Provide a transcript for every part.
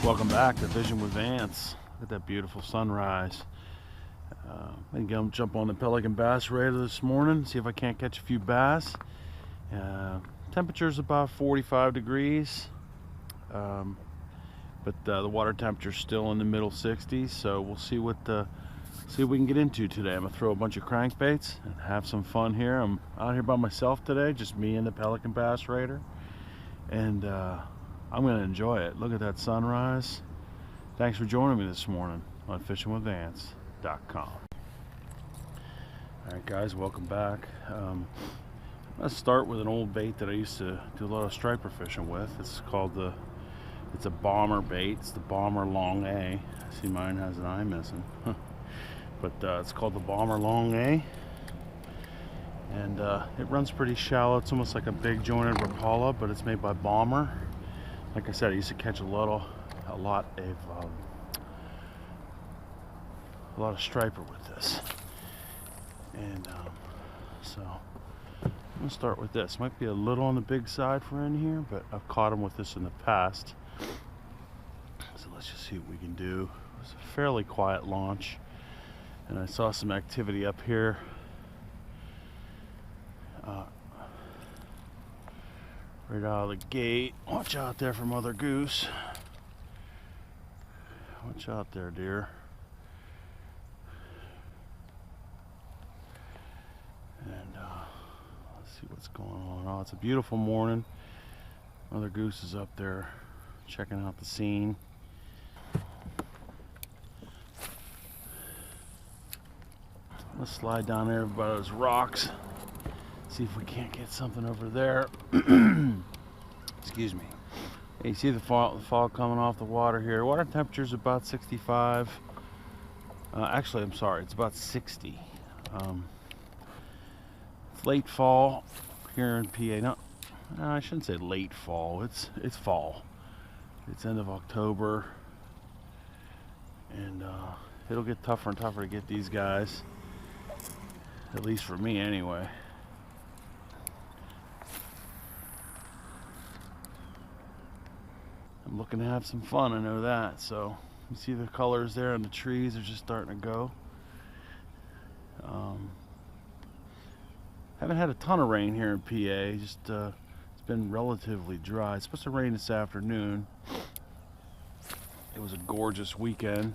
Welcome back to Vision with Vance. Look at that beautiful sunrise. I'm going to jump on the Pelican Bass Raider this morning, see if I can't catch a few bass. Temperature's about 45 degrees, but the water temperature's still in the middle 60s, so we'll see what we can get into today. I'm going to throw a bunch of crankbaits and have some fun here. I'm out here by myself today, just me and the Pelican Bass Raider, and I'm going to enjoy it. Look at that sunrise. Thanks for joining me this morning on fishingwithvance.com. Alright guys, welcome back. I'm going to start with an old bait that I used to do a lot of striper fishing with. It's a bomber bait. It's the Bomber Long A. I see mine has an eye missing. But it's called the Bomber Long A. And it runs pretty shallow. It's almost like a big jointed Rapala, but it's made by Bomber. Like I said, I used to catch a lot of striper with this. And so I'm gonna start with this. Might be a little on the big side for in here, but I've caught them with this in the past. So let's just see what we can do. It was a fairly quiet launch, and I saw some activity up here. Right out of the gate. Watch out there for Mother Goose. Watch out there, dear. And let's see what's going on. Oh, it's a beautiful morning. Mother Goose is up there checking out the scene. Let's slide down there by those rocks. See if we can't get something over there. Excuse me. Hey, you see the fog coming off the water here. Water temperature's about 65. Actually, I'm sorry, it's about 60. It's late fall here in PA. No, I shouldn't say late fall. It's fall. It's end of October, and it'll get tougher and tougher to get these guys. At least for me, anyway. I'm looking to have some fun, I know that. So you see the colors there on the trees are just starting to go. Haven't had a ton of rain here in PA. Just it's been relatively dry. It's supposed to rain this afternoon. It was a gorgeous weekend.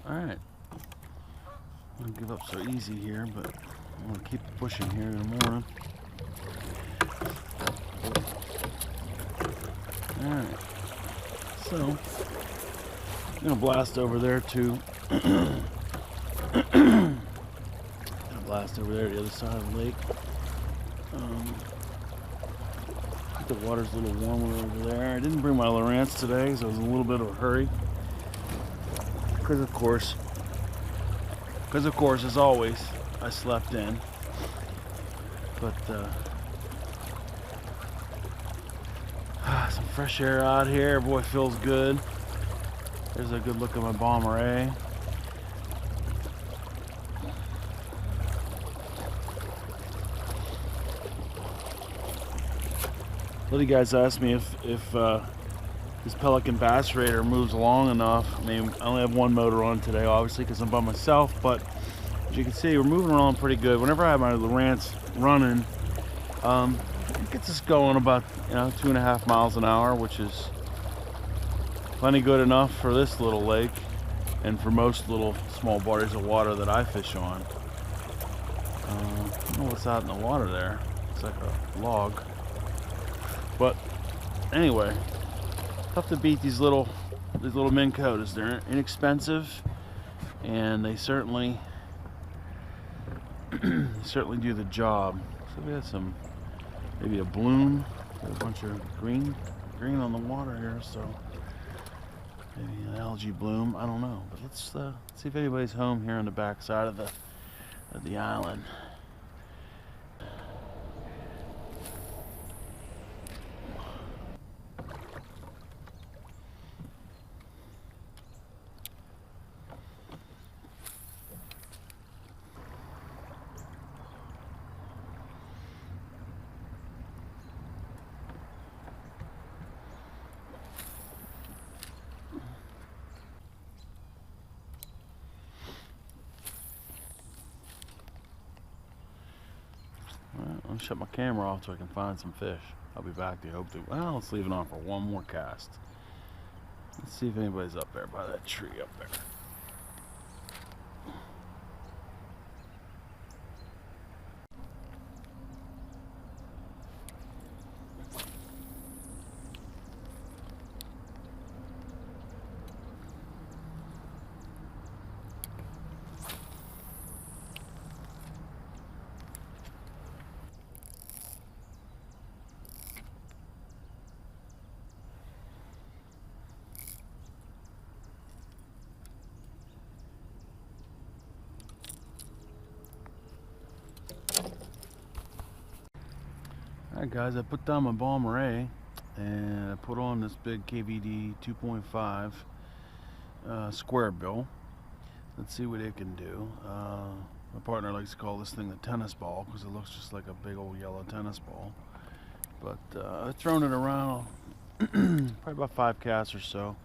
All right, I don't give up so easy here, but I'm gonna keep pushing here in the morning. Alright, so I'm gonna blast over there to blast over there to the other side of the lake. I think the water's a little warmer over there. I didn't bring my Lowrance today because I was in a little bit of a hurry. Because of course, as always, I slept in. But some fresh air out here, boy, feels good. There's a good look at my Bomber A. A lot of you guys asked me if this Pelican Bass Raider moves along enough. I mean, I only have one motor on today, obviously, because I'm by myself, but as you can see, we're moving along pretty good. Whenever I have my Lowrance running, it gets us going about 2.5 miles an hour, which is plenty good enough for this little lake and for most little small bodies of water that I fish on. I don't know what's out in the water there. It's like a log. But anyway, tough to beat these little Minn Kotas. They're inexpensive, and they certainly do the job. So we had some, maybe a bloom, got a bunch of green on the water here, so maybe an algae bloom, I don't know. But let's see if anybody's home here on the back side of the island. I'll shut my camera off so I can find some fish. I'll be back to hopefully. Well, let's leave it on for one more cast. Let's see if anybody's up there by that tree up there. Alright guys, I put down my Bomber A and I put on this big KVD 2.5 square bill. Let's see what it can do. My partner likes to call this thing the tennis ball because it looks just like a big old yellow tennis ball. But I've thrown it around probably about 5 casts or so.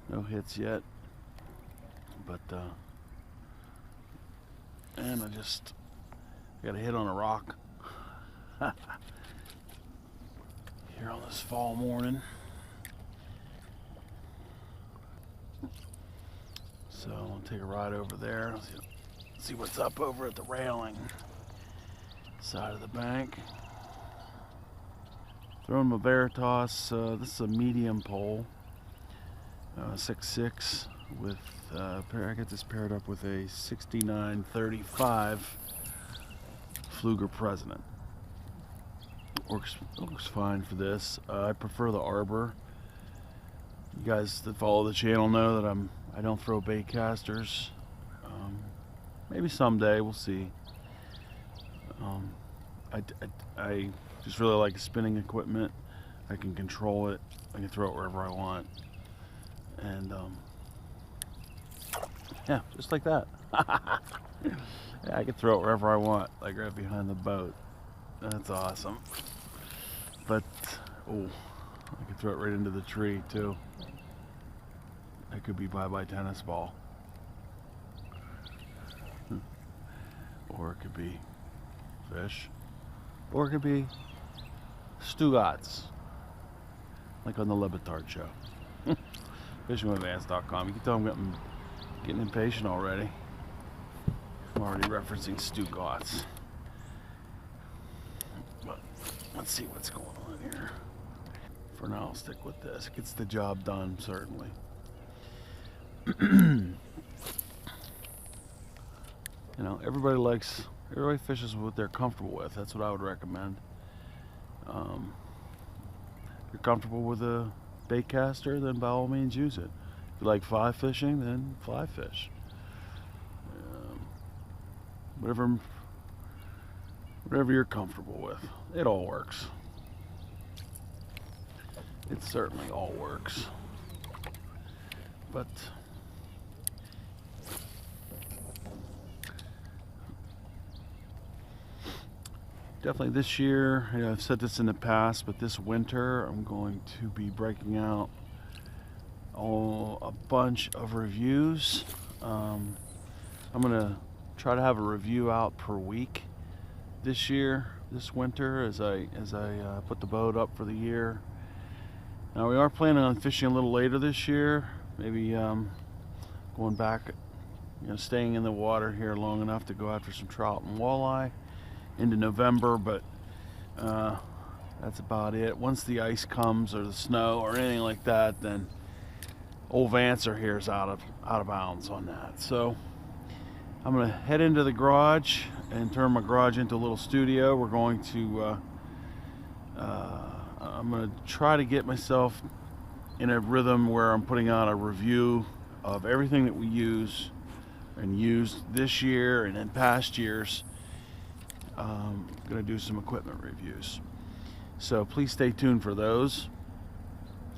No hits yet. But and I got a hit on a rock. Here on this fall morning. So I'll take a ride over there. See what's up over at the railing side of the bank. Throwing my Veritas. This is a medium pole, 6.6 with I got this paired up with a 6935 Fluger President. Works fine for this. I prefer the Arbor. You guys that follow the channel know that I don't throw bait casters. Maybe someday, we'll see. I just really like spinning equipment. I can control it. I can throw it wherever I want. And yeah, just like that. Yeah, I can throw it wherever I want, like right behind the boat. That's awesome. But oh, I can throw it right into the tree too. That could be bye-bye tennis ball. Or it could be fish. Or it could be Stugotz. Like on the Lebetard show. FishingWithVance.com. You can tell I'm getting impatient already. I'm already referencing Stugotz. But let's see what's going on here. For now, I'll stick with this. It gets the job done, certainly. You know, everybody fishes what they're comfortable with. That's what I would recommend. If you're comfortable with a bait caster, then by all means use it. If you like fly fishing, then fly fish. Whatever you're comfortable with, it all works. It certainly all works. But definitely this year, you know, I've said this in the past, but this winter I'm going to be breaking out a bunch of reviews. I'm gonna try to have a review out per week this winter, as I put the boat up for the year. Now we are planning on fishing a little later this year, maybe going back, you know, staying in the water here long enough to go after some trout and walleye into November, but that's about it. Once the ice comes or the snow or anything like that, then old Vance here is out of bounds on that. So I'm gonna head into the garage and turn my garage into a little studio. We're going to I'm gonna try to get myself in a rhythm where I'm putting out a review of everything that we use and used this year and in past years. I'm gonna do some equipment reviews, so please stay tuned for those.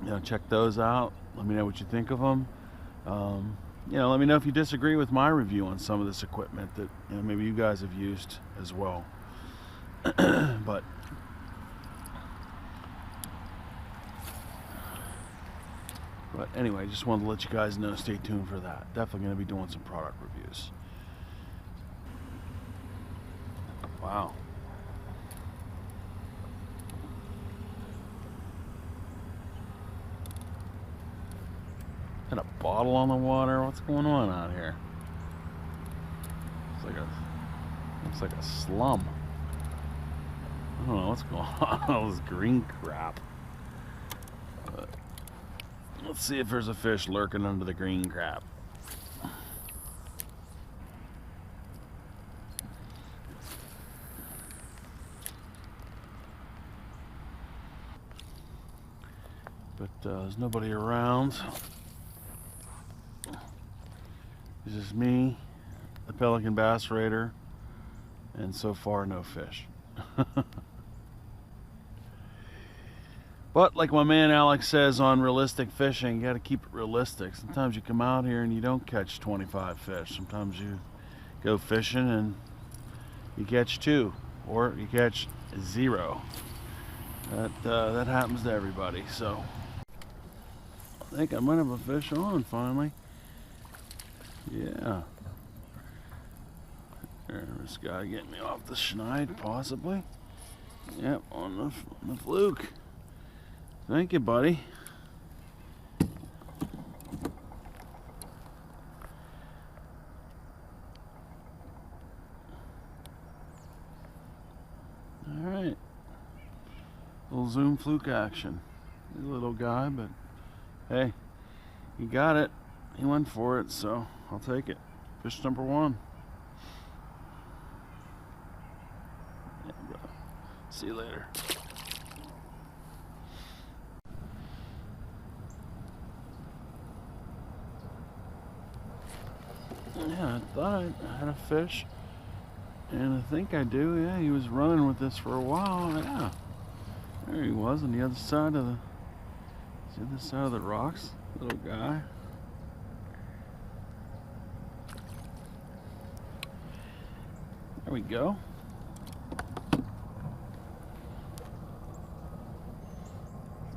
You know, check those out. Let me know what you think of them. You know, let me know if you disagree with my review on some of this equipment that, you know, maybe you guys have used as well. But anyway, just wanted to let you guys know, stay tuned for that. Definitely going to be doing some product reviews. Wow. bottle on the water. What's going on out here? Looks like a slum. I don't know what's going on. All this green crap. But let's see if there's a fish lurking under the green crap. But there's nobody around. It's just me, the Pelican Bass Raider, and so far no fish. But like my man Alex says on realistic fishing, you got to keep it realistic. Sometimes you come out here and you don't catch 25 fish. Sometimes you go fishing and you catch 2 or you catch 0. That happens to everybody. So I think I might have a fish on finally. Yeah. There's this guy getting me off the schneid, possibly. Yep, on the fluke. Thank you, buddy. All right. Little zoom fluke action. He's a little guy, but hey, he got it. He went for it, so I'll take it. Fish number 1. Yeah, bro. See you later. Yeah, I thought I had a fish, and I think I do. Yeah, he was running with this for a while. Yeah, there he was on the other side of the rocks, little guy. There we go.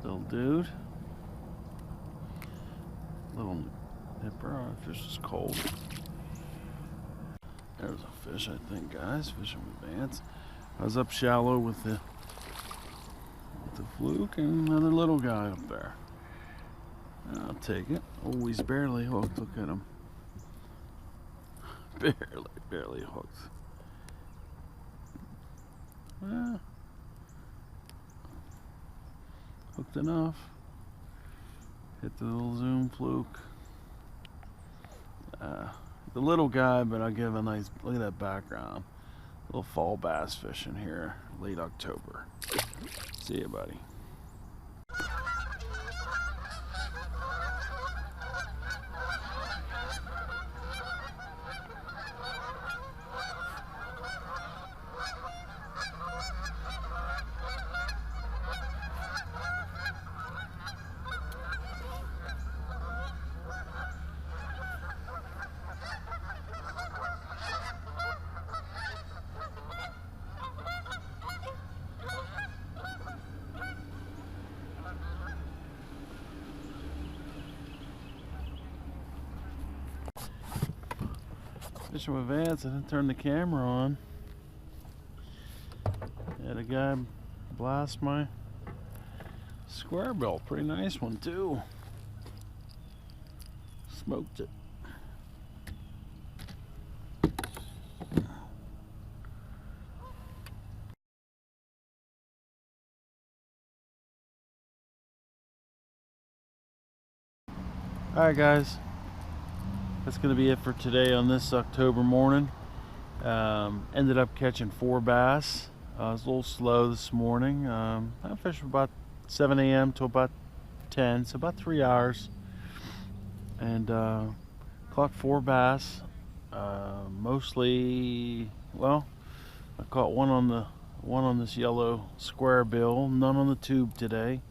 Little dude. Little nipper. Our fish is cold. There's a fish, I think, guys. Fishing with Vance. I was up shallow with the fluke and another little guy up there. I'll take it. Oh, he's barely hooked. Look at him. Barely hooked. Well, hooked enough. Hit the little zoom fluke. The little guy, but I'll give a nice, look at that background. Little fall bass fishing here, late October. See you, buddy. Fishing with Vance, I didn't turn the camera on. Had a guy blast my square bill. Pretty nice one too. Smoked it. Alright guys, that's going to be it for today on this October morning. Ended up catching 4 bass. I was a little slow this morning. I fished from about 7 a.m. to about 10, so about 3 hours. And caught 4 bass. Mostly, well, I caught one on this yellow square bill, none on the tube today.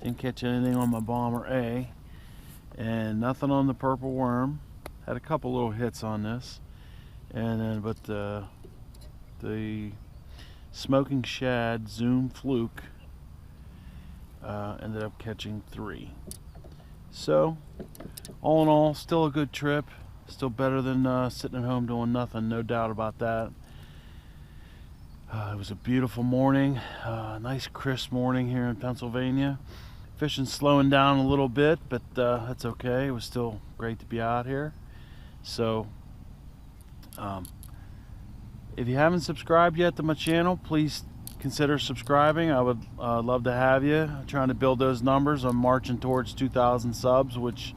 Didn't catch anything on my bomber A, and nothing on the purple worm. Had a couple little hits on this, and then but the smoking shad zoom fluke ended up catching 3. So all in all, still a good trip. Still better than sitting at home doing nothing, no doubt about that. It was a beautiful morning, nice crisp morning here in Pennsylvania, Fishing slowing down a little bit, but that's okay. It was still great to be out here. So if you haven't subscribed yet to my channel, please consider subscribing. I would love to have you. I'm trying to build those numbers. I'm marching towards 2,000 subs, which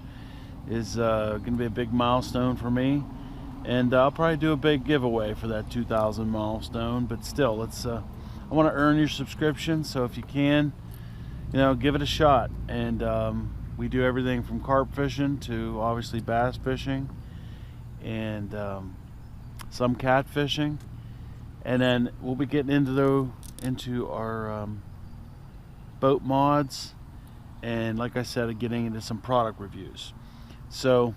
is going to be a big milestone for me. And I'll probably do a big giveaway for that 2,000 milestone. But still, let's. I want to earn your subscription, so if you can, give it a shot. And we do everything from carp fishing to obviously bass fishing, and some catfishing. And then we'll be getting into our boat mods, and like I said, getting into some product reviews. So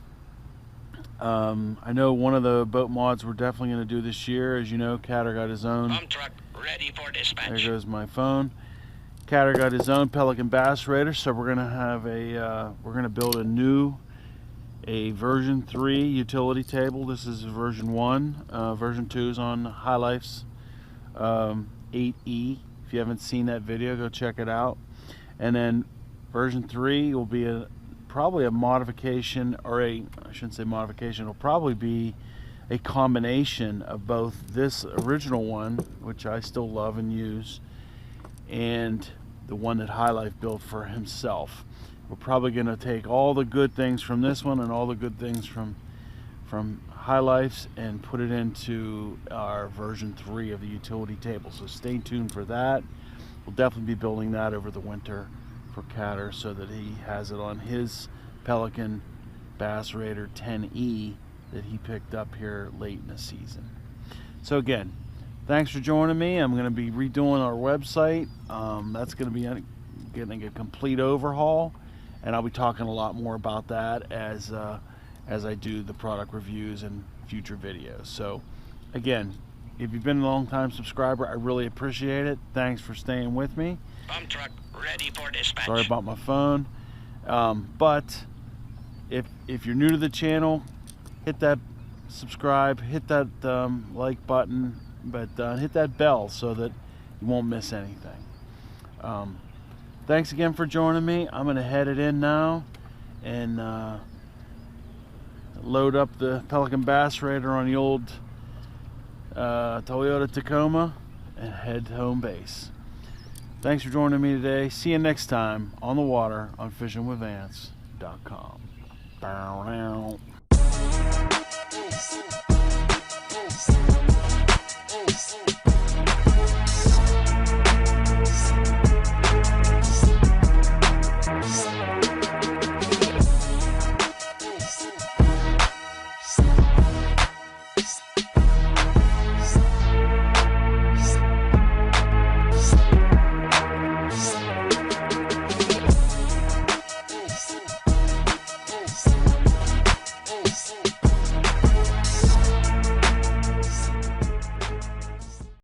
I know one of the boat mods we're definitely going to do this year. As you know, Kota got his own. Pump truck ready for dispatch. There goes my phone. Kota got his own Pelican Bass Raider, so we're gonna have we're gonna build a version 3 utility table. This is version 1. Version 2 is on High Life's 8E. If you haven't seen that video, go check it out. And then version 3 will be probably a modification, or I shouldn't say modification, it'll probably be a combination of both this original one, which I still love and use, and the one that High Life built for himself. We're probably going to take all the good things from this one and all the good things from High Life's and put it into our version 3 of the utility table. So stay tuned for that. We'll definitely be building that over the winter for Kota, so that he has it on his Pelican Bass Raider 10E that he picked up here late in the season. So again, thanks for joining me. I'm going to be redoing our website. That's going to be getting a complete overhaul, and I'll be talking a lot more about that as I do the product reviews and future videos. So again, if you've been a long time subscriber, I really appreciate it. Thanks for staying with me. Pump truck ready for dispatch. Sorry about my phone. But if you're new to the channel, hit that subscribe, hit that like button, but hit that bell so that you won't miss anything. Thanks again for joining me. I'm going to head it in now and load up the Pelican Bass Raider on the old Toyota Tacoma and head home base. Thanks for joining me today. See you next time on the water on fishingwithvance.com.